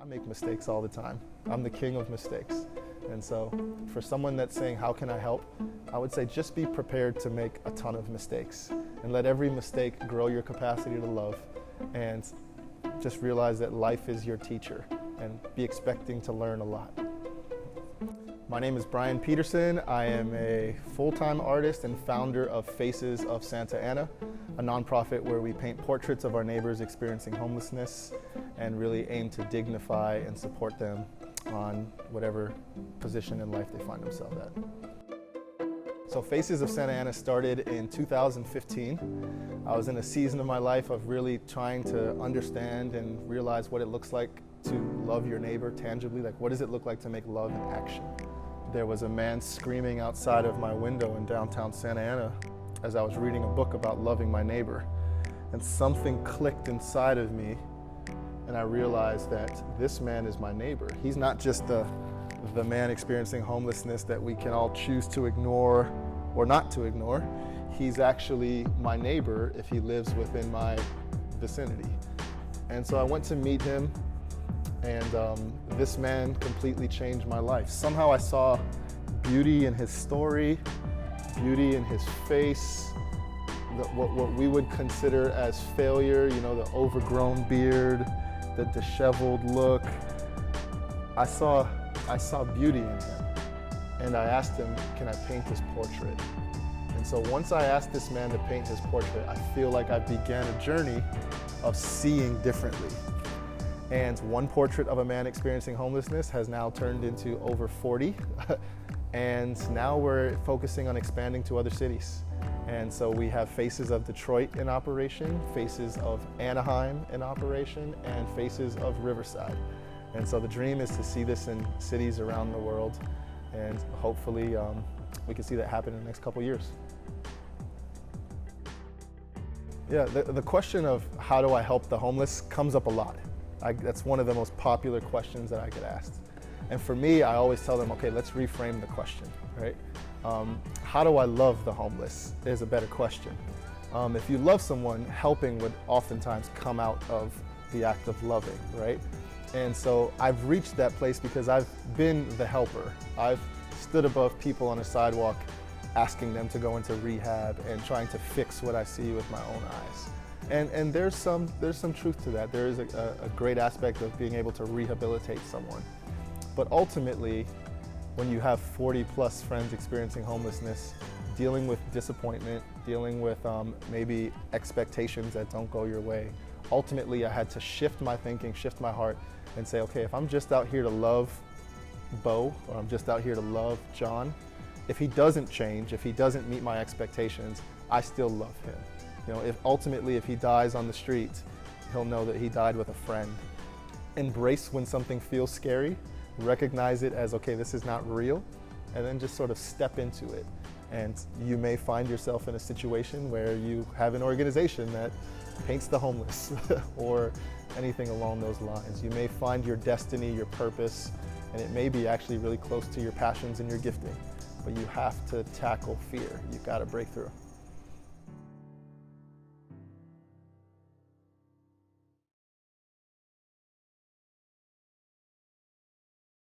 I make mistakes all the time. I'm the king of mistakes. And so for someone that's saying, how can I help? I would say just be prepared to make a ton of mistakes and let every mistake grow your capacity to love, and just realize that life is your teacher and be expecting to learn a lot. My name is Brian Peterson. I am a full-time artist and founder of Faces of Santa Ana, a nonprofit where we paint portraits of our neighbors experiencing homelessness and really aim to dignify and support them on whatever position in life they find themselves at. So Faces of Santa Ana started in 2015. I was in a season of my life of really trying to understand and realize what it looks like to love your neighbor tangibly. Like, what does it look like to make love in action? There was a man screaming outside of my window in downtown Santa Ana as I was reading a book about loving my neighbor. And something clicked inside of me, and I realized that this man is my neighbor. He's not just the man experiencing homelessness that we can all choose to ignore or not to ignore. He's actually my neighbor if he lives within my vicinity. And so I went to meet him, and this man completely changed my life. Somehow I saw beauty in his story, beauty in his face, what we would consider as failure, you know, the overgrown beard, the disheveled look. I saw beauty in him, and I asked him, can I paint his portrait? And so once I asked this man to paint his portrait, I feel like I began a journey of seeing differently. And one portrait of a man experiencing homelessness has now turned into over 40. And now we're focusing on expanding to other cities. And so we have Faces of Detroit in operation, Faces of Anaheim in operation, and Faces of Riverside. And so the dream is to see this in cities around the world, and hopefully we can see that happen in the next couple years. Yeah, the question of how do I help the homeless comes up a lot. That's one of the most popular questions that I get asked. And for me, I always tell them, okay, let's reframe the question, right? How do I love the homeless is a better question. If you love someone, helping would oftentimes come out of the act of loving, right? And so I've reached that place because I've been the helper. I've stood above people on a sidewalk asking them to go into rehab and trying to fix what I see with my own eyes. And there's some truth to that. There is a great aspect of being able to rehabilitate someone. But ultimately, when you have 40 plus friends experiencing homelessness, dealing with disappointment, dealing with maybe expectations that don't go your way, ultimately I had to shift my thinking, shift my heart, and say, okay, if I'm just out here to love Bo, or I'm just out here to love John, if he doesn't change, if he doesn't meet my expectations, I still love him. You know, if he dies on the street, he'll know that he died with a friend. Embrace when something feels scary, recognize it as, okay, this is not real, and then just sort of step into it. And you may find yourself in a situation where you have an organization that paints the homeless or anything along those lines. You may find your destiny, your purpose, and it may be actually really close to your passions and your gifting, but you have to tackle fear. You've got to break through.